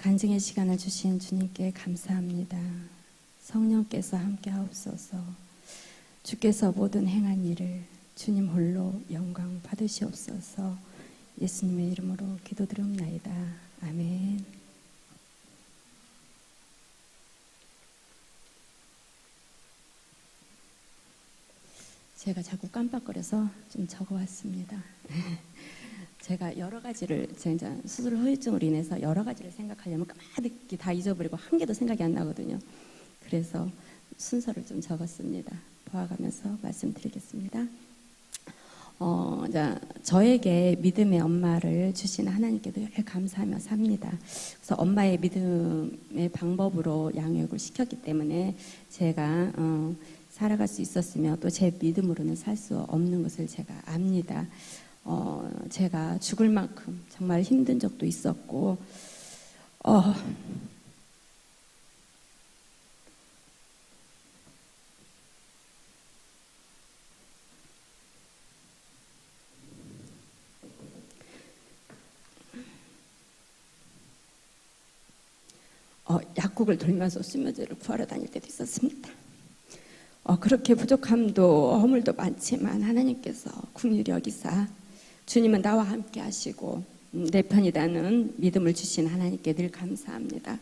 간증의 시간을 주신 주님께 감사합니다. 성령께서 함께 하옵소서. 주께서 모든 행한 일을 주님 홀로 영광 받으시옵소서. 예수님의 이름으로 기도드립나이다. 아멘. 제가 자꾸 깜빡거려서 좀 적어왔습니다. 제가 여러 가지를, 제가 수술 후유증으로 인해서 여러 가지를 생각하려면 까마득히 다 잊어버리고 한 개도 생각이 안 나거든요. 그래서 순서를 좀 적었습니다. 보아가면서 말씀드리겠습니다. 저에게 믿음의 엄마를 주신 하나님께 늘 감사하며 삽니다. 그래서 엄마의 믿음의 방법으로 양육을 시켰기 때문에 제가 살아갈 수 있었으며 또 제 믿음으로는 살 수 없는 것을 제가 압니다. 제가 죽을 만큼 정말 힘든 적도 있었고, 약국을 돌면서 수면제를 구하러 다닐 때도 있었습니다. 그렇게 부족함도 허물도 많지만 하나님께서 긍휼히 여기사 주님은 나와 함께 하시고 내 편이라는 믿음을 주신 하나님께 늘 감사합니다.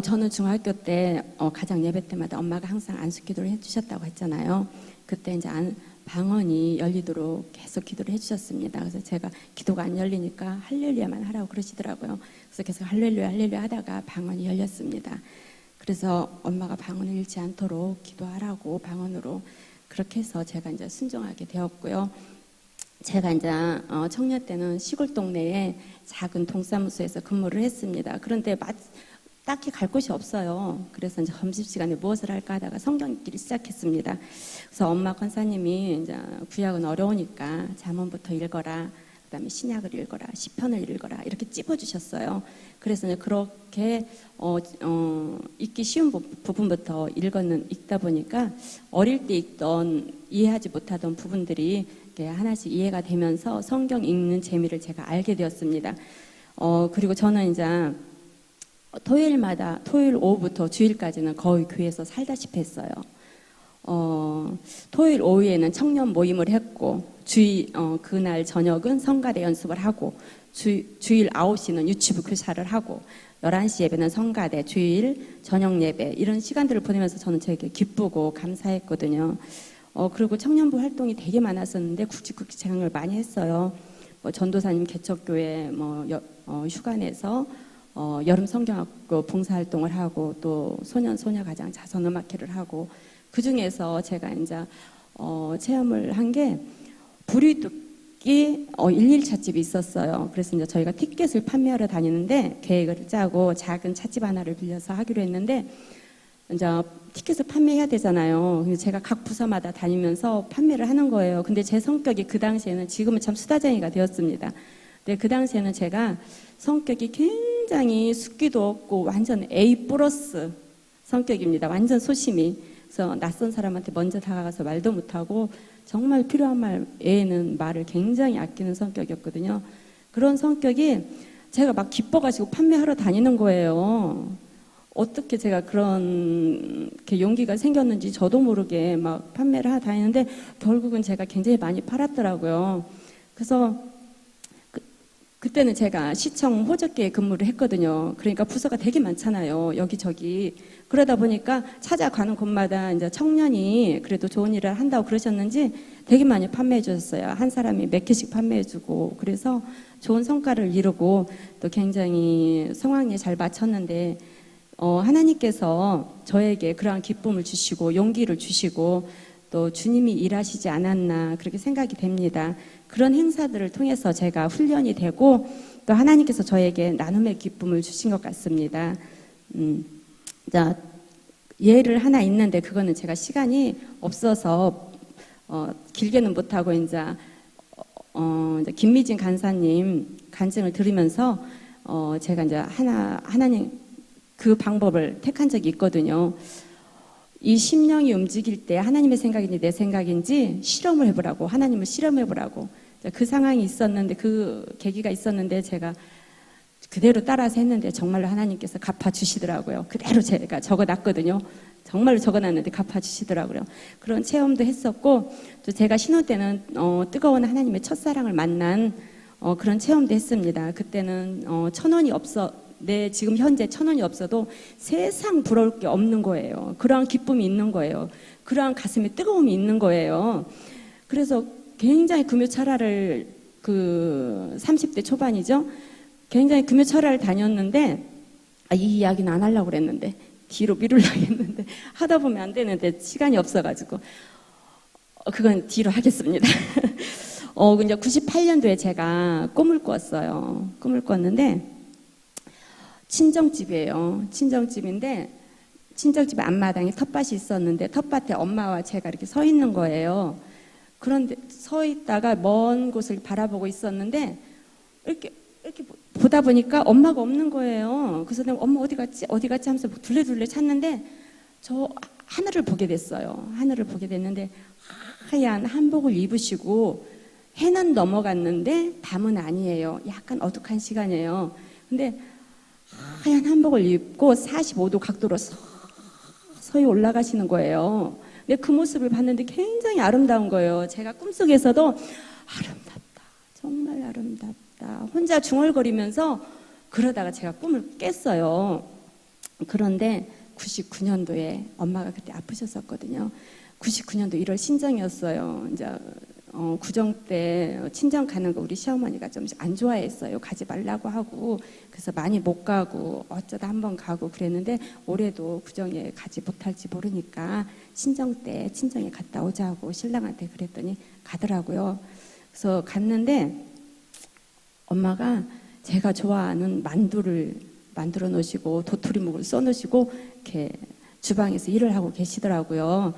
저는 중학교 때 가정 예배 때마다 엄마가 항상 안수기도를 해주셨다고 했잖아요. 그때 이제 방언이 열리도록 계속 기도를 해주셨습니다. 그래서 제가 기도가 안 열리니까 할렐루야만 하라고 그러시더라고요. 그래서 계속 할렐루야 할렐루야 하다가 방언이 열렸습니다. 그래서 엄마가 방언을 잃지 않도록 기도하라고 방언으로 그렇게 해서 제가 이제 순종하게 되었고요. 제가 이제 청년 때는 시골 동네에 작은 동사무소에서 근무를 했습니다. 그런데 딱히 갈 곳이 없어요. 그래서 이제 점심시간에 무엇을 할까 하다가 성경 읽기를 시작했습니다. 그래서 엄마 권사님이 이제 구약은 어려우니까 잠언부터 읽어라. 그 다음에 신약을 읽어라, 시편을 읽어라 이렇게 찝어주셨어요. 그래서 그렇게 읽기 쉬운 부분부터 읽다 보니까 어릴 때 읽던 이해하지 못하던 부분들이 하나씩 이해가 되면서 성경 읽는 재미를 제가 알게 되었습니다. 그리고 저는 이제 토요일 오후부터 주일까지는 거의 교회에서 살다시피 했어요. 토요일 오후에는 청년 모임을 했고 그날 저녁은 성가대 연습을 하고 주일 9시는 유치부 교사를 하고 11시 예배는 성가대, 주일 저녁 예배 이런 시간들을 보내면서 저는 되게 기쁘고 감사했거든요. 그리고 청년부 활동이 되게 많았었는데 국지국지장을 많이 했어요. 전도사님 개척교회 휴가 내서 여름 성경학교 봉사활동을 하고 또 소녀가장 자선음악회를 하고 그 중에서 제가 이제 체험을 한 게 부리뚝기 11차 집이 있었어요. 그래서 이제 저희가 티켓을 판매하러 다니는데 계획을 짜고 작은 찻집 하나를 빌려서 하기로 했는데 이제 티켓을 판매해야 되잖아요. 그래서 제가 각 부서마다 다니면서 판매를 하는 거예요. 근데 제 성격이 그 당시에는 지금은 참 수다쟁이가 되었습니다. 근데 그 당시에는 제가 성격이 굉장히 숫기도 없고 완전 A+ 성격입니다. 완전 소심이. 그래서 낯선 사람한테 먼저 다가가서 말도 못하고 정말 필요한 애는 말을 굉장히 아끼는 성격이었거든요. 그런 성격이 제가 막 기뻐가지고 판매하러 다니는 거예요. 어떻게 제가 그런 용기가 생겼는지 저도 모르게 막 판매를 하러 다니는데 결국은 제가 굉장히 많이 팔았더라고요. 그래서 그때는 제가 시청 호적계에 근무를 했거든요. 그러니까 부서가 되게 많잖아요. 여기저기. 그러다 보니까 찾아가는 곳마다 이제 청년이 그래도 좋은 일을 한다고 그러셨는지 되게 많이 판매해 주셨어요. 한 사람이 몇 개씩 판매해 주고. 그래서 좋은 성과를 이루고 또 굉장히 성황리에 잘 마쳤는데 하나님께서 저에게 그러한 기쁨을 주시고 용기를 주시고 또 주님이 일하시지 않았나 그렇게 생각이 됩니다. 그런 행사들을 통해서 제가 훈련이 되고 또 하나님께서 저에게 나눔의 기쁨을 주신 것 같습니다. 예를 하나 있는데 그거는 제가 시간이 없어서 길게는 못하고 이제 김미진 간사님 간증을 들으면서 제가 이제 하나님 그 방법을 택한 적이 있거든요. 이 심령이 움직일 때 하나님의 생각인지 내 생각인지 실험을 해보라고, 하나님을 실험해보라고. 그 상황이 있었는데, 그 계기가 있었는데 제가 그대로 따라서 했는데 정말로 하나님께서 갚아주시더라고요. 그대로 제가 적어놨거든요. 정말로 적어놨는데 갚아주시더라고요. 그런 체험도 했었고, 또 제가 신혼 때는 뜨거운 하나님의 첫사랑을 만난 그런 체험도 했습니다. 그때는 1,000원이 지금 현재 1,000원이 없어도 세상 부러울 게 없는 거예요. 그러한 기쁨이 있는 거예요. 그러한 가슴에 뜨거움이 있는 거예요. 그래서 굉장히 금요철야를 30대 초반이죠. 굉장히 금요철야를 다녔는데, 이 이야기는 안 하려고 그랬는데, 뒤로 미루려고 했는데, 하다 보면 안 되는데, 시간이 없어가지고, 그건 뒤로 하겠습니다. 이제 98년도에 제가 꿈을 꿨어요. 꿈을 꿨는데, 친정집이에요. 친정집인데, 친정집 앞마당에 텃밭이 있었는데, 텃밭에 엄마와 제가 이렇게 서 있는 거예요. 그런데 서 있다가 먼 곳을 바라보고 있었는데, 이렇게 보다 보니까 엄마가 없는 거예요. 그래서 내가 엄마 어디 갔지 하면서 둘레둘레 찾는데 저 하늘을 보게 됐어요. 하늘을 보게 됐는데 하얀 한복을 입으시고 해는 넘어갔는데 밤은 아니에요. 약간 어둑한 시간이에요. 근데 하얀 한복을 입고 45도 각도로 서서히 올라가시는 거예요. 근데 그 모습을 봤는데 굉장히 아름다운 거예요. 제가 꿈속에서도 아름답다. 정말 아름답다. 혼자 중얼거리면서 그러다가 제가 꿈을 깼어요. 그런데 99년도에 엄마가 그때 아프셨었거든요. 99년도 1월 신정이었어요. 이제 구정 때 친정 가는 거 우리 시어머니가 좀 안 좋아했어요. 가지 말라고 하고 그래서 많이 못 가고 어쩌다 한번 가고 그랬는데 올해도 구정에 가지 못할지 모르니까 친정 때 친정에 갔다 오자고 신랑한테 그랬더니 가더라고요. 그래서 갔는데 엄마가 제가 좋아하는 만두를 만들어 놓으시고 도토리묵을 써 놓으시고 이렇게 주방에서 일을 하고 계시더라고요.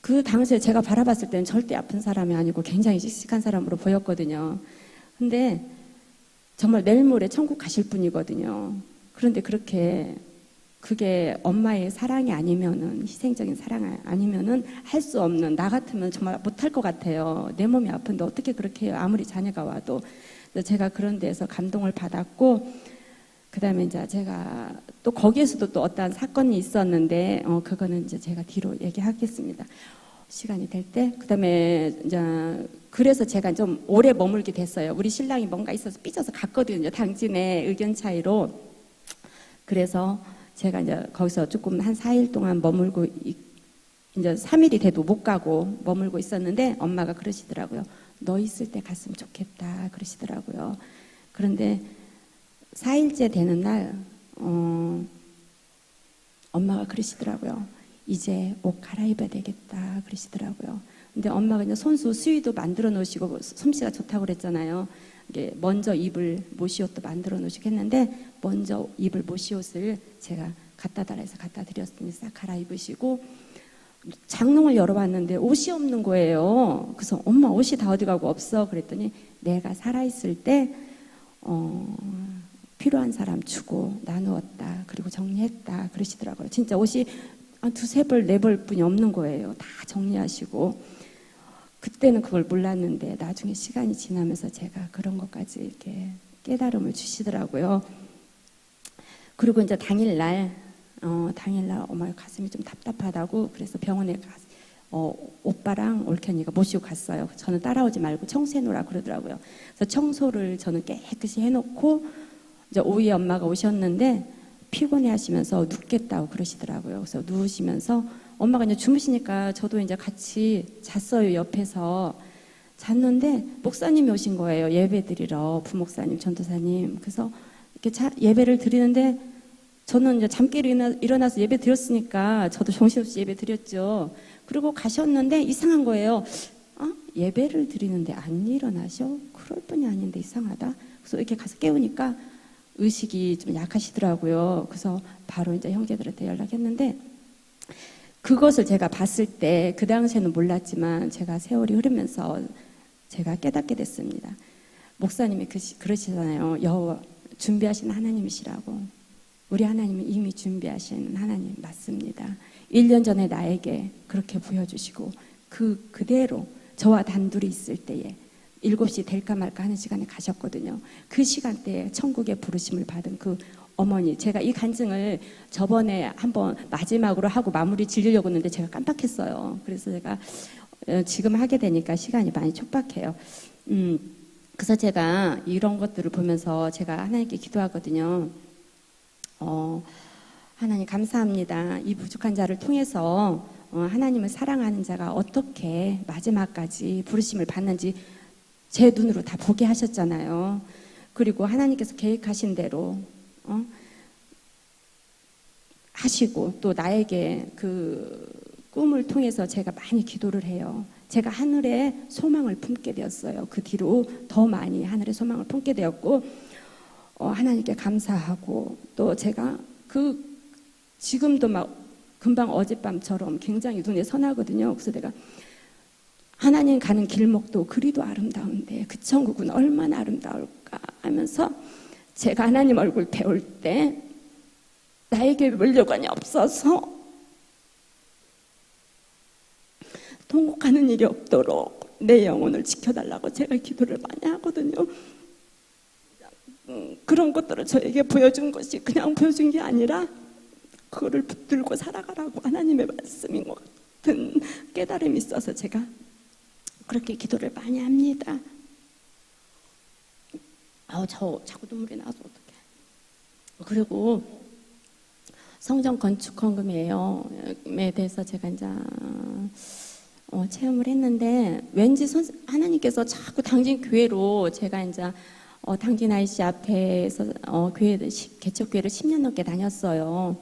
그 당시에 제가 바라봤을 때는 절대 아픈 사람이 아니고 굉장히 씩씩한 사람으로 보였거든요. 근데 정말 내일 모레 천국 가실 분이거든요. 그런데 그게 엄마의 사랑이 아니면은, 희생적인 사랑 아니면은 할 수 없는, 나 같으면 정말 못할 것 같아요. 내 몸이 아픈데 어떻게 그렇게 해요? 아무리 자녀가 와도. 제가 그런 데서 감동을 받았고, 그 다음에 이제 제가 또 거기에서도 또 어떠한 사건이 있었는데, 그거는 이제 제가 뒤로 얘기하겠습니다. 시간이 될 때. 그 다음에 이제 그래서 제가 좀 오래 머물게 됐어요. 우리 신랑이 뭔가 있어서 삐져서 갔거든요. 당진의 의견 차이로. 그래서 제가 이제 거기서 조금 한 4일 동안 머물고, 이제 3일이 돼도 못 가고 머물고 있었는데 엄마가 그러시더라고요. 너 있을 때 갔으면 좋겠다 그러시더라고요. 그런데 4일째 되는 날 엄마가 그러시더라고요. 이제 옷 갈아입어야 되겠다 그러시더라고요. 근데 엄마가 이제 손수 수의도 만들어 놓으시고 솜씨가 좋다고 그랬잖아요. 이게 먼저 입을 모시옷도 만들어 놓으시고 했는데 먼저 입을 모시옷을 제가 갖다 달아서 갖다 드렸더니 싹 갈아입으시고 장롱을 열어봤는데 옷이 없는 거예요. 그래서 엄마 옷이 다 어디 가고 없어 그랬더니 내가 살아있을 때 필요한 사람 주고 나누었다 그리고 정리했다 그러시더라고요. 진짜 옷이 한 2-3벌 4벌 뿐이 없는 거예요. 다 정리하시고 그때는 그걸 몰랐는데 나중에 시간이 지나면서 제가 그런 것까지 이렇게 깨달음을 주시더라고요. 그리고 이제 당일날 엄마 가슴이 좀 답답하다고 그래서 병원에 오빠랑 올케니가 모시고 갔어요. 저는 따라오지 말고 청소해놓으라 그러더라고요. 그래서 청소를 저는 깨끗이 해놓고 이제 오후에 엄마가 오셨는데 피곤해 하시면서 눕겠다고 그러시더라고요. 그래서 누우시면서 엄마가 이제 주무시니까 저도 이제 같이 잤어요. 옆에서 잤는데 목사님이 오신 거예요. 예배 드리러 부목사님, 전도사님. 그래서 이렇게 예배를 드리는데 저는 이제 잠깨로 일어나서 예배 드렸으니까 저도 정신없이 예배 드렸죠. 그리고 가셨는데 이상한 거예요. 예배를 드리는데 안 일어나셔? 그럴 뿐이 아닌데 이상하다. 그래서 이렇게 가서 깨우니까 의식이 좀 약하시더라고요. 그래서 바로 이제 형제들한테 연락했는데 그것을 제가 봤을 때 그 당시에는 몰랐지만 제가 세월이 흐르면서 제가 깨닫게 됐습니다. 목사님이 그러시잖아요. 여호와 준비하신 하나님이시라고. 우리 하나님은 이미 준비하신 하나님 맞습니다. 1년 전에 나에게 그렇게 보여주시고 그대로 저와 단둘이 있을 때에 7시 될까 말까 하는 시간에 가셨거든요. 그 시간대에 천국의 부르심을 받은 그 어머니, 제가 이 간증을 저번에 한번 마지막으로 하고 마무리 지으려고 했는데 제가 깜빡했어요. 그래서 제가 지금 하게 되니까 시간이 많이 촉박해요. 그래서 제가 이런 것들을 보면서 제가 하나님께 기도하거든요. 하나님 감사합니다. 이 부족한 자를 통해서 하나님을 사랑하는 자가 어떻게 마지막까지 부르심을 받는지 제 눈으로 다 보게 하셨잖아요. 그리고 하나님께서 계획하신 대로 하시고 또 나에게 그 꿈을 통해서 제가 많이 기도를 해요. 제가 하늘에 소망을 품게 되었어요. 그 뒤로 더 많이 하늘에 소망을 품게 되었고 하나님께 감사하고 또 제가 지금도 막 금방 어젯밤처럼 굉장히 눈에 선하거든요. 그래서 내가 하나님 가는 길목도 그리도 아름다운데 그 천국은 얼마나 아름다울까 하면서 제가 하나님 얼굴 배울 때 나에게 물려관이 없어서 통곡하는 일이 없도록 내 영혼을 지켜달라고 제가 기도를 많이 하거든요. 그런 것들을 저에게 보여준 것이 그냥 보여준 게 아니라 그거를 붙들고 살아가라고 하나님의 말씀인 것 같은 깨달음이 있어서 제가 그렇게 기도를 많이 합니다. 저 자꾸 눈물이 나서 어떡해. 그리고 성전 건축 헌금에 대해서 제가 이제 체험을 했는데 왠지 하나님께서 자꾸 당진 교회로 제가 이제 당진 IC 앞에서 개척교회를 10년 넘게 다녔어요.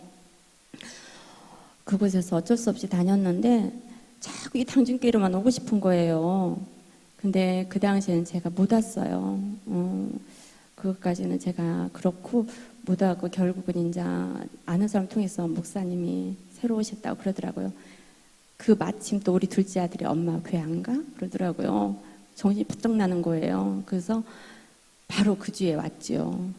그곳에서 어쩔 수 없이 다녔는데 자꾸 이 당진교회로만 오고 싶은 거예요. 근데 그 당시에는 제가 못 왔어요. 그것까지는 제가 그렇고 못 하고 결국은 이제 아는 사람 통해서 목사님이 새로 오셨다고 그러더라고요. 그 마침 또 우리 둘째 아들이 엄마 교회 안 가? 그러더라고요. 정신이 부쩍 나는 거예요. 그래서 바로 그 주에 왔죠.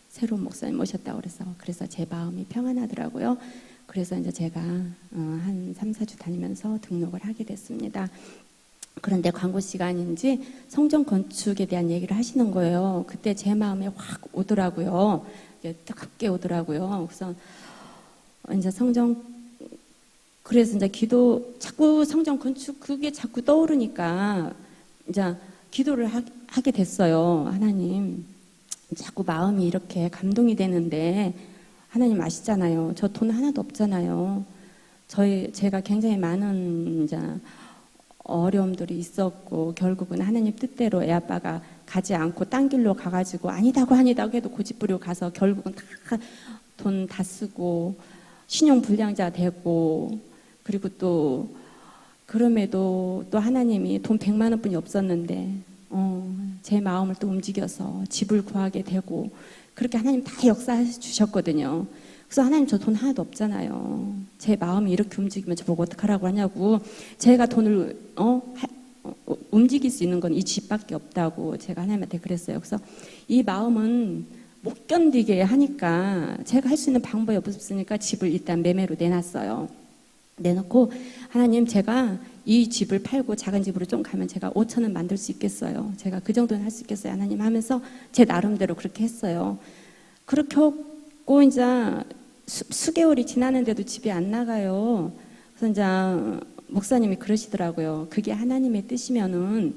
새로운 목사님 오셨다고 그래서 제 마음이 평안하더라고요. 그래서 이제 제가 한 3, 4주 다니면서 등록을 하게 됐습니다. 그런데 광고 시간인지 성전 건축에 대한 얘기를 하시는 거예요. 그때 제 마음에 확 오더라고요. 뜨겁게 오더라고요. 그래서 이제 그래서 이제 자꾸 성전 건축 그게 자꾸 떠오르니까 이제 기도를 하게 됐어요. 하나님, 자꾸 마음이 이렇게 감동이 되는데 하나님 아시잖아요. 저 돈 하나도 없잖아요. 제가 굉장히 많은 이제 어려움들이 있었고 결국은 하나님 뜻대로 애 아빠가 가지 않고 딴 길로 가가지고 아니다고 해도 고집부리고 가서 결국은 돈 다 쓰고 신용 불량자 되고 그리고 또 그럼에도 또 하나님이 돈 100만 원뿐이 없었는데 제 마음을 또 움직여서 집을 구하게 되고 그렇게 하나님 다 역사해 주셨거든요. 그래서 하나님 저 돈 하나도 없잖아요. 제 마음이 이렇게 움직이면 저보고 어떡하라고 하냐고. 제가 돈을 움직일 수 있는 건 이 집밖에 없다고 제가 하나님한테 그랬어요. 그래서 이 마음은 못 견디게 하니까 제가 할 수 있는 방법이 없으니까 집을 일단 매매로 내놨어요. 내놓고 하나님 제가 이 집을 팔고 작은 집으로 좀 가면 제가 5,000원 만들 수 있겠어요. 제가 그 정도는 할 수 있겠어요. 하나님 하면서 제 나름대로 그렇게 했어요. 그렇게 하고 이제 수개월이 지났는데도 집이 안 나가요. 그래서 이제 목사님이 그러시더라고요. 그게 하나님의 뜻이면은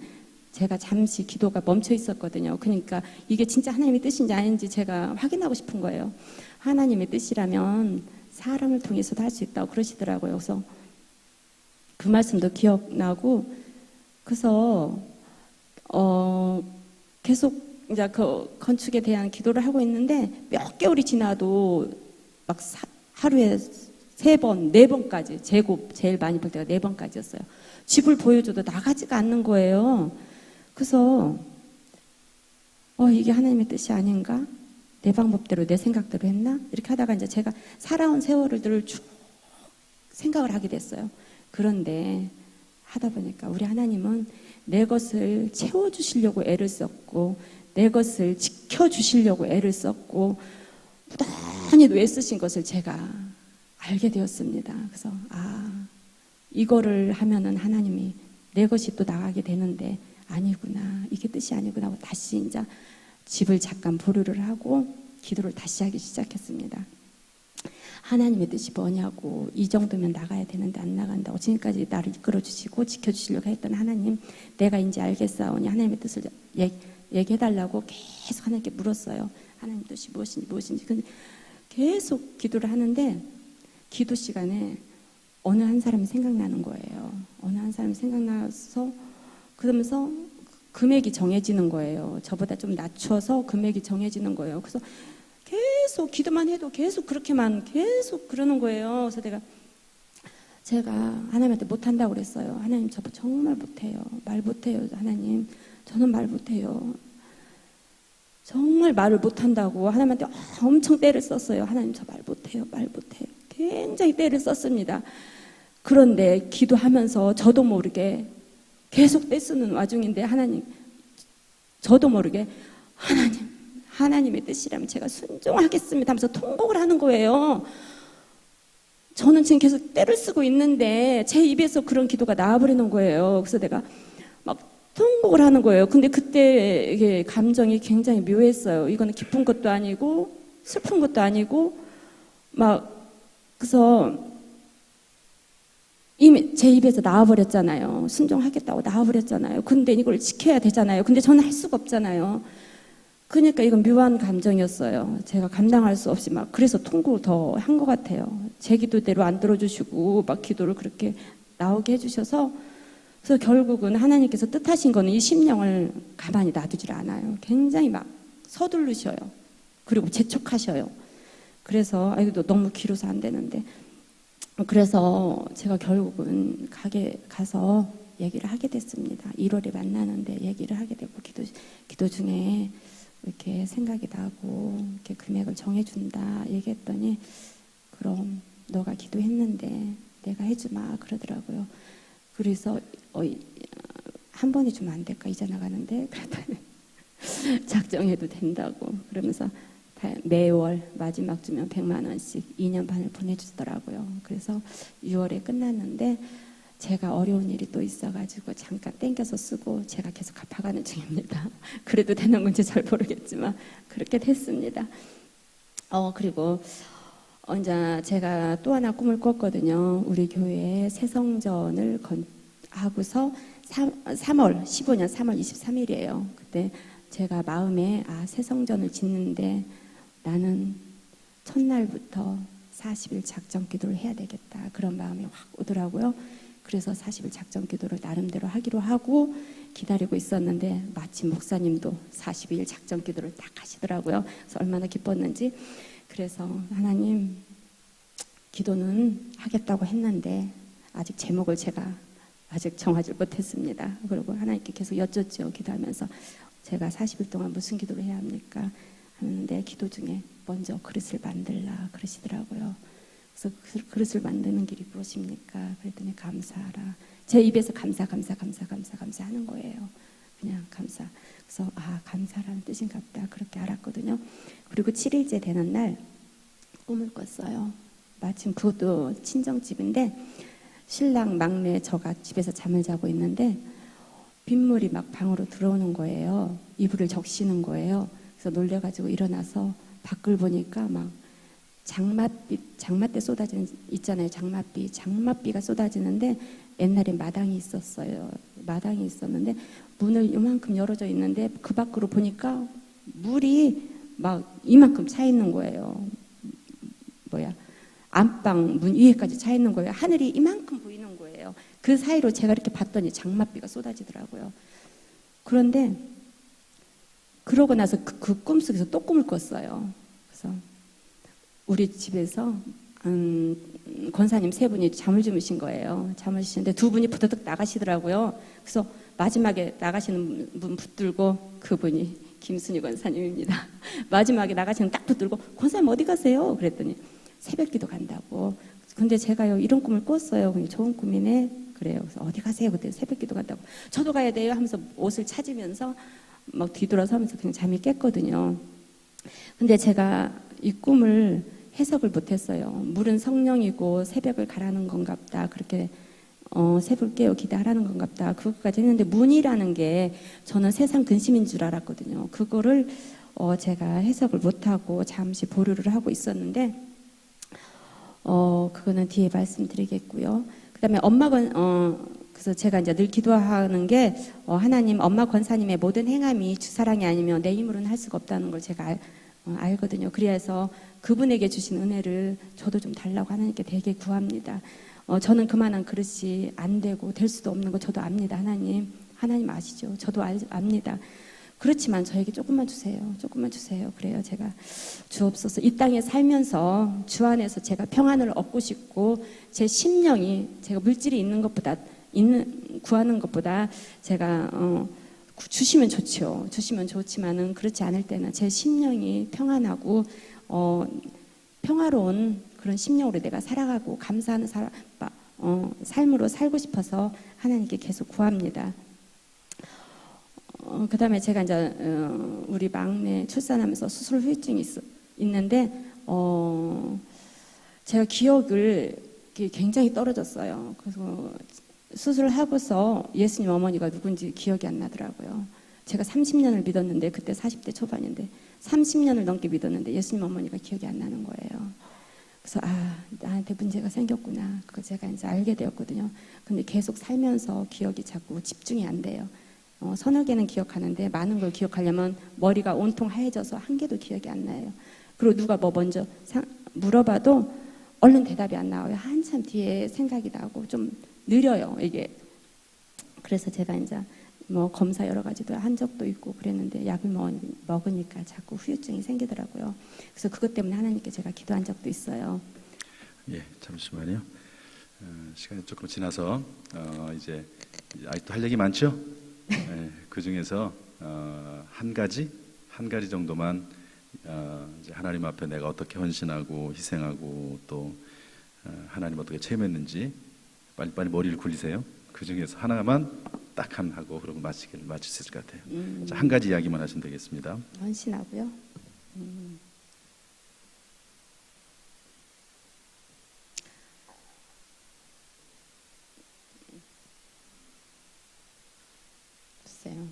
제가 잠시 기도가 멈춰 있었거든요. 그러니까 이게 진짜 하나님의 뜻인지 아닌지 제가 확인하고 싶은 거예요. 하나님의 뜻이라면 사람을 통해서도 할 수 있다고 그러시더라고요. 그래서 그 말씀도 기억나고 그래서 계속 이제 그 건축에 대한 기도를 하고 있는데 몇 개월이 지나도 막 하루에 3번, 4번까지 재고 제일 많이 벌 때가 4번까지였어요. 집을 보여줘도 나가지가 않는 거예요. 그래서 이게 하나님의 뜻이 아닌가? 내 방법대로 내 생각대로 했나? 이렇게 하다가 이제 제가 살아온 세월들을 쭉 생각을 하게 됐어요. 그런데 하다 보니까 우리 하나님은 내 것을 채워주시려고 애를 썼고 내 것을 지켜주시려고 애를 썼고 무단히 애쓰신 것을 제가 알게 되었습니다. 그래서 이거를 하면은 하나님이 내 것이 또 나가게 되는데 아니구나, 이게 뜻이 아니구나 하고 다시 이제 집을 잠깐 보류를 하고 기도를 다시 하기 시작했습니다. 하나님의 뜻이 뭐냐고, 이 정도면 나가야 되는데 안 나간다고, 지금까지 나를 이끌어 주시고 지켜주시려고 했던 하나님, 내가 이제 알겠사오니 하나님의 뜻을 얘기해달라고 계속 하나님께 물었어요. 하나님 뜻이 무엇인지. 근데 계속 기도를 하는데 기도 시간에 어느 한 사람이 생각나는 거예요. 어느 한 사람이 생각나서 그러면서 금액이 정해지는 거예요. 저보다 좀 낮춰서 금액이 정해지는 거예요. 그래서 계속 기도만 해도 계속 그렇게만 계속 그러는 거예요. 그래서 제가 하나님한테 못한다고 그랬어요. 하나님, 저 정말 못해요. 말 못해요. 하나님, 저는 말 못해요. 정말 말을 못한다고 하나님한테 엄청 떼를 썼어요. 하나님, 저 말 못해요. 말 못해요. 굉장히 떼를 썼습니다. 그런데 기도하면서 저도 모르게 계속 떼쓰는 와중인데 하나님, 저도 모르게 하나님의 뜻이라면 제가 순종하겠습니다 하면서 통곡을 하는 거예요. 저는 지금 계속 떼를 쓰고 있는데 제 입에서 그런 기도가 나와버리는 거예요. 그래서 내가 막 통곡을 하는 거예요. 근데 그때 이게 감정이 굉장히 묘했어요. 이거는 기쁜 것도 아니고 슬픈 것도 아니고 그래서 이미 제 입에서 나와버렸잖아요. 순종하겠다고 나와버렸잖아요. 근데 이걸 지켜야 되잖아요. 근데 저는 할 수가 없잖아요. 그러니까 이건 묘한 감정이었어요. 제가 감당할 수 없이 그래서 통곡을 더 한 것 같아요. 제 기도대로 안 들어주시고 기도를 그렇게 나오게 해주셔서, 그래서 결국은 하나님께서 뜻하신 거는 이 심령을 가만히 놔두질 않아요. 굉장히 서두르셔요. 그리고 재촉하셔요. 그래서 이거 너무 길어서 안 되는데, 그래서 제가 결국은 가서 얘기를 하게 됐습니다. 1월에 만나는데 얘기를 하게 되고, 기도 중에 이렇게 생각이 나고 이렇게 금액을 정해준다 얘기했더니, 그럼 너가 기도했는데 내가 해주마 그러더라고요. 그래서 한 번에 주면 안 될까, 이자 나가는데. 그랬더니 작정해도 된다고 그러면서 매월 마지막 주면 100만 원씩 2년 반을 보내주더라고요. 그래서 6월에 끝났는데 제가 어려운 일이 또 있어가지고 잠깐 땡겨서 쓰고 제가 계속 갚아가는 중입니다. 그래도 되는 건지 잘 모르겠지만 그렇게 됐습니다. 그리고 이제 제가 또 하나 꿈을 꿨거든요. 우리 교회에 새성전을 하고서 3월 15년 3월 23일이에요. 그때 제가 마음에 새성전을 짓는데 나는 첫날부터 40일 작정 기도를 해야 되겠다, 그런 마음이 확 오더라고요. 그래서 40일 작정 기도를 나름대로 하기로 하고 기다리고 있었는데 마침 목사님도 40일 작정 기도를 딱 하시더라고요. 그래서 얼마나 기뻤는지. 그래서 하나님, 기도는 하겠다고 했는데 아직 제목을 제가 아직 정하지 못했습니다. 그리고 하나님께 계속 여쭙죠. 기도하면서 제가 40일 동안 무슨 기도를 해야 합니까 하는데, 기도 중에 먼저 그릇을 만들라 그러시더라고요. 그래서 그릇을 만드는 길이 무엇입니까? 그랬더니 감사하라. 제 입에서 감사 하는 거예요. 그냥 감사. 그래서 감사라는 뜻인가 보다, 그렇게 알았거든요. 그리고 7일째 되는 날 꿈을 꿨어요. 마침 그것도 친정집인데 신랑 막내 저가 집에서 잠을 자고 있는데 빗물이 방으로 들어오는 거예요. 이불을 적시는 거예요. 그래서 놀래가지고 일어나서 밖을 보니까 장맛때 쏟아지는 있잖아요. 장맛비가 쏟아지는데 옛날에 마당이 있었어요. 마당이 있었는데 문을 이만큼 열어져 있는데 그 밖으로 보니까 물이 이만큼 차 있는 거예요. 안방 문 위에까지 차 있는 거예요. 하늘이 이만큼 보이는 거예요. 그 사이로 제가 이렇게 봤더니 장맛비가 쏟아지더라고요. 그런데 그러고 나서 그 꿈속에서 또 꿈을 꿨어요. 그래서 우리 집에서 권사님 3분이 잠을 주무신 거예요. 잠을 주시는데 2분이 부드득 나가시더라고요. 그래서 마지막에 나가시는 분 붙들고, 그분이 김순희 권사님입니다. 마지막에 나가시는 딱 붙들고, 권사님 어디 가세요? 그랬더니 새벽기도 간다고. 근데 제가요, 이런 꿈을 꿨어요. 좋은 꿈이네. 그래요. 그래서 어디 가세요? 그때 새벽기도 간다고. 저도 가야 돼요 하면서 옷을 찾으면서 뒤돌아서면서 그냥 잠이 깼거든요. 근데 제가 이 꿈을 해석을 못했어요. 물은 성령이고 새벽을 가라는 건가 보다, 그렇게 새불 깨어 기대하라는 건갑다. 그것까지 했는데 문이라는 게 저는 세상 근심인 줄 알았거든요. 그거를 제가 해석을 못하고 잠시 보류를 하고 있었는데 그거는 뒤에 말씀드리겠고요. 그 다음에 그래서 제가 이제 늘 기도하는 게 하나님 엄마 권사님의 모든 행함이 주사랑이 아니면 내 힘으로는 할 수가 없다는 걸 제가 알거든요. 그래서 그분에게 주신 은혜를 저도 좀 달라고 하나님께 되게 구합니다. 저는 그만한 그릇이 안 되고 될 수도 없는 거 저도 압니다. 하나님 아시죠? 저도 압니다. 그렇지만 저에게 조금만 주세요. 조금만 주세요. 그래요. 제가 주옵소서. 이 땅에 살면서 주 안에서 제가 평안을 얻고 싶고 제 심령이 제가 물질이 있는 것보다 구하는 것보다 제가 주시면 좋죠. 주시면 좋지만은 그렇지 않을 때는 제 심령이 평안하고 평화로운 그런 심령으로 내가 살아가고 감사하는 삶으로 살고 싶어서 하나님께 계속 구합니다. 그 다음에 제가 이제 우리 막내 출산하면서 수술 후유증이 있는데 제가 기억을 굉장히 떨어졌어요. 그래서 수술을 하고서 예수님 어머니가 누군지 기억이 안 나더라고요. 제가 30년을 믿었는데 그때 40대 초반인데 30년을 넘게 믿었는데 예수님 어머니가 기억이 안 나는 거예요. 그래서 나한테 문제가 생겼구나. 그걸 제가 이제 알게 되었거든요. 근데 계속 살면서 기억이 자꾸 집중이 안 돼요. 서너 개는 기억하는데 많은 걸 기억하려면 머리가 온통 하얘져서 한 개도 기억이 안 나요. 그리고 누가 뭐 먼저 물어봐도 얼른 대답이 안 나와요. 한참 뒤에 생각이 나고 좀 느려요, 이게. 그래서 제가 이제 뭐 검사 여러 가지도 한 적도 있고 그랬는데 약을 먹으니까 자꾸 후유증이 생기더라고요. 그래서 그것 때문에 하나님께 제가 기도한 적도 있어요. 예, 잠시만요. 시간이 조금 지나서 이제 아직도 할 얘기 많죠? 예, 그 중에서 한 가지 정도만 이제 하나님 앞에 내가 어떻게 헌신하고 희생하고 또 하나님 어떻게 체험했는지 빨리 머리를 굴리세요. 그 중에서 하나만 딱 하고 그러고 마칠 수 있을 것 같아요. 자, 한 가지 이야기만 하시면 되겠습니다. 헌신하고요. 글쎄요.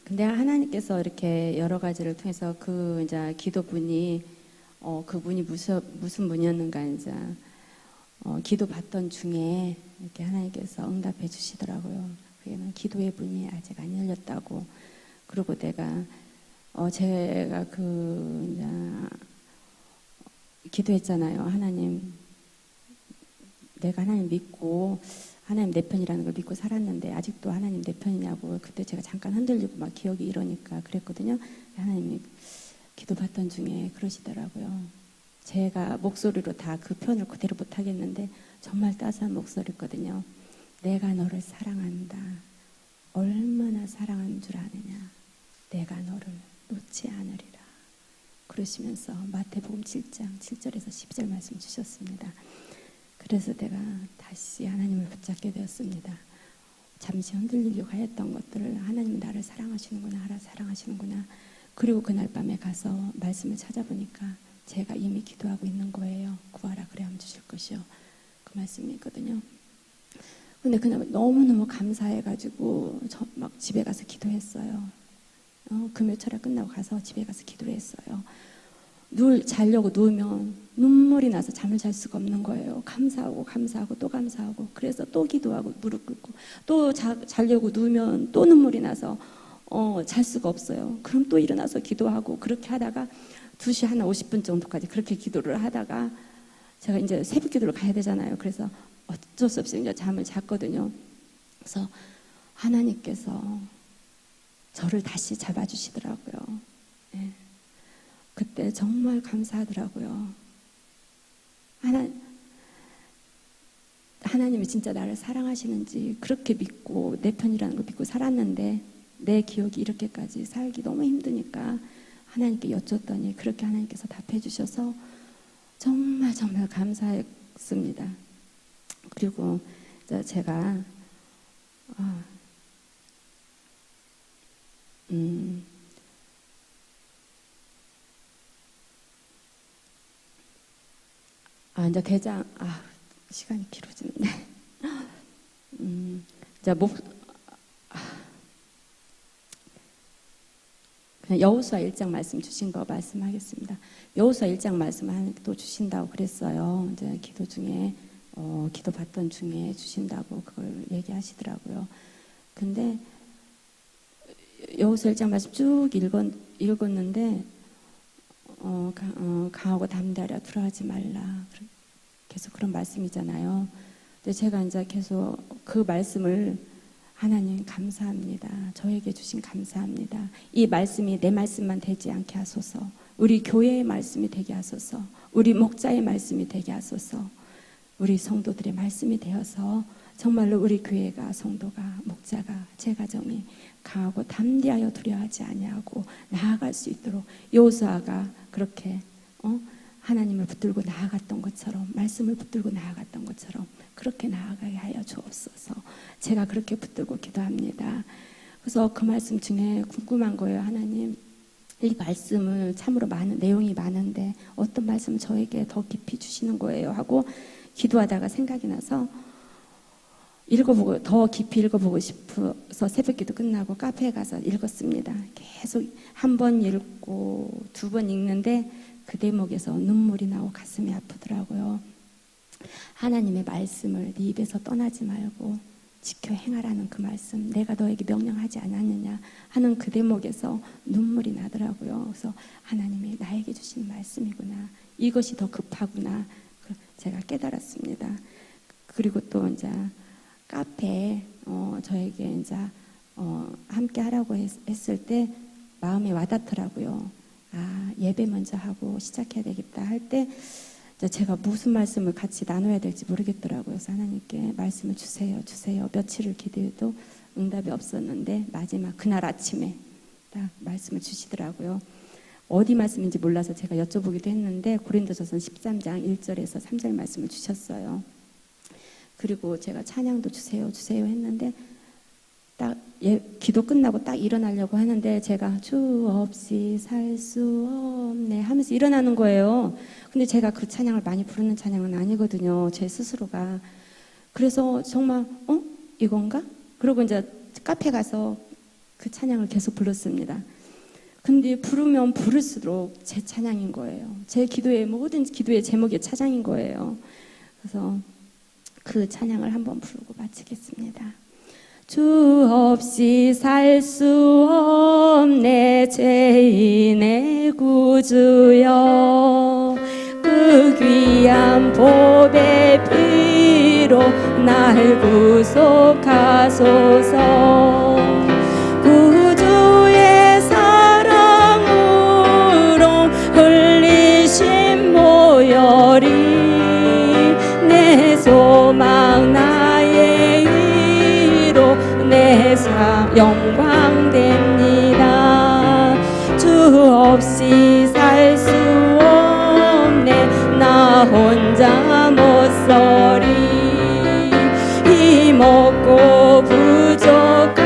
근데 하나님께서 이렇게 여러 가지를 통해서 이제 기도분이 그분이 무슨 분이었는가 이제 기도 받던 중에 이렇게 하나님께서 응답해 주시더라고요. 그게는 기도의 문이 아직 안 열렸다고. 그리고 제가 이제 기도했잖아요. 하나님, 내가 하나님 믿고 하나님 내 편이라는 걸 믿고 살았는데 아직도 하나님 내 편이냐고. 그때 제가 잠깐 흔들리고 막 기억이 이러니까 그랬거든요. 하나님이 기도받던 중에 그러시더라고요. 제가 목소리로 다 그 표현을 그대로 못하겠는데 정말 따스한 목소리거든요. 내가 너를 사랑한다. 얼마나 사랑하는 줄 아느냐. 내가 너를 놓지 않으리라. 그러시면서 마태복음 7장 7절에서 12절 말씀 주셨습니다. 그래서 내가 다시 하나님을 붙잡게 되었습니다. 잠시 흔들리려고 했던 것들을 하나님은 나를 사랑하시는구나. 그리고 그날 밤에 가서 말씀을 찾아보니까 제가 이미 기도하고 있는 거예요. 구하라 그래 하면 주실 것이요. 그 말씀이 있거든요. 근데 그날 너무너무 감사해가지고 저 막 집에 가서 기도했어요. 금요 철학 끝나고 가서 집에 가서 기도를 했어요. 자려고 누우면 눈물이 나서 잠을 잘 수가 없는 거예요. 감사하고 또 감사하고. 그래서 또 기도하고 무릎 꿇고 또 자려고 누우면 또 눈물이 나서 잘 수가 없어요. 그럼 또 일어나서 기도하고 그렇게 하다가 2시 한 50분 정도까지 그렇게 기도를 하다가 제가 이제 새벽 기도를 가야 되잖아요. 그래서 어쩔 수 없이 이제 잠을 잤거든요. 그래서 하나님께서 저를 다시 잡아주시더라고요. 네. 그때 정말 감사하더라고요. 하나님이 진짜 나를 사랑하시는지 그렇게 믿고 내 편이라는 걸 믿고 살았는데 내 기억이 이렇게까지 살기 너무 힘드니까 하나님께 여쭸더니 그렇게 하나님께서 답해 주셔서 정말 감사했고 먹습니다. 그리고 제가 이제 대장 시간이 길어지는데 이제 그냥 여호수아 1장 말씀 주신 거 말씀하겠습니다. 여호수아 1장 말씀 또 주신다고 그랬어요. 이제 기도 중에 기도 받던 중에 주신다고 그걸 얘기하시더라고요. 근데 여호수아 1장 말씀 쭉 읽었는데 강하고 담대하라 두려워하지 말라 계속 그런 말씀이잖아요. 근데 제가 이제 계속 그 말씀을 하나님 감사합니다. 저에게 주신 감사합니다. 이 말씀이 내 말씀만 되지 않게 하소서. 우리 교회의 말씀이 되게 하소서. 우리 목자의 말씀이 되게 하소서. 우리 성도들의 말씀이 되어서 정말로 우리 교회가 성도가 목자가 제 가정이 강하고 담대하여 두려워하지 아니하고 나아갈 수 있도록 여호수아가 그렇게 하나님을 붙들고 나아갔던 것처럼 말씀을 붙들고 나아갔던 것처럼 그렇게 나아가게 하여 주옵소서. 제가 그렇게 붙들고 기도합니다. 그래서 그 말씀 중에 궁금한 거예요. 하나님, 이 말씀을 참으로 많은 내용이 많은데 어떤 말씀 저에게 더 깊이 주시는 거예요 하고 기도하다가 생각이 나서 더 깊이 읽어보고 싶어서 새벽기도 끝나고 카페에 가서 읽었습니다. 계속 한 번 읽고 두 번 읽는데 그 대목에서 눈물이 나고 가슴이 아프더라고요. 하나님의 말씀을 네 입에서 떠나지 말고 지켜 행하라는 그 말씀, 내가 너에게 명령하지 않았느냐 하는 그 대목에서 눈물이 나더라고요. 그래서 하나님이 나에게 주신 말씀이구나, 이것이 더 급하구나 제가 깨달았습니다. 그리고 또 이제 카페에 저에게 이제 함께 하라고 했을 때 마음에 와닿더라고요. 예배 먼저 하고 시작해야 되겠다 할 때 제가 무슨 말씀을 같이 나눠야 될지 모르겠더라고요. 그래서 하나님께 말씀을 주세요. 며칠을 기도해도 응답이 없었는데 마지막 그날 아침에 딱 말씀을 주시더라고요. 어디 말씀인지 몰라서 제가 여쭤보기도 했는데 고린도전서 13장 1절에서 3절 말씀을 주셨어요. 그리고 제가 찬양도 주세요 했는데 딱 기도 끝나고 딱 일어나려고 하는데 제가 주 없이 살 수 없네 하면서 일어나는 거예요. 근데 제가 그 찬양을 많이 부르는 찬양은 아니거든요. 제 스스로가. 그래서 정말 이건가? 그러고 이제 카페 가서 그 찬양을 계속 불렀습니다. 근데 부르면 부를수록 제 찬양인 거예요. 제 기도의 모든 기도의 제목이 찬양인 거예요. 그래서 그 찬양을 한번 부르고 마치겠습니다. 주 없이 살 수 없네 죄인의 구주여, 그 귀한 보배 피로 날 구속하소서. 구주의 사랑으로 흘리신 보혈이 내 소망 나의 위로 내 영광됩니다. 주 없이 살 수 없네 나 혼자 못 서리. 힘없고 부족하며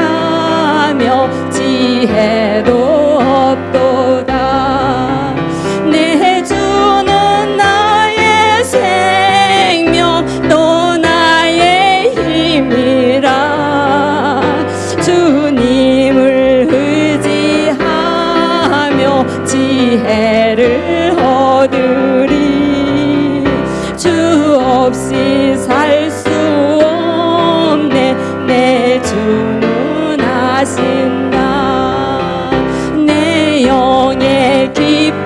지혜도 없도다. 내 주는 나의 생명 또 나의 힘이라. 주님을 의지하며 지혜를 얻으리. 주 없이 살 수 없네 내 주는 하신다. 내 영의 기쁨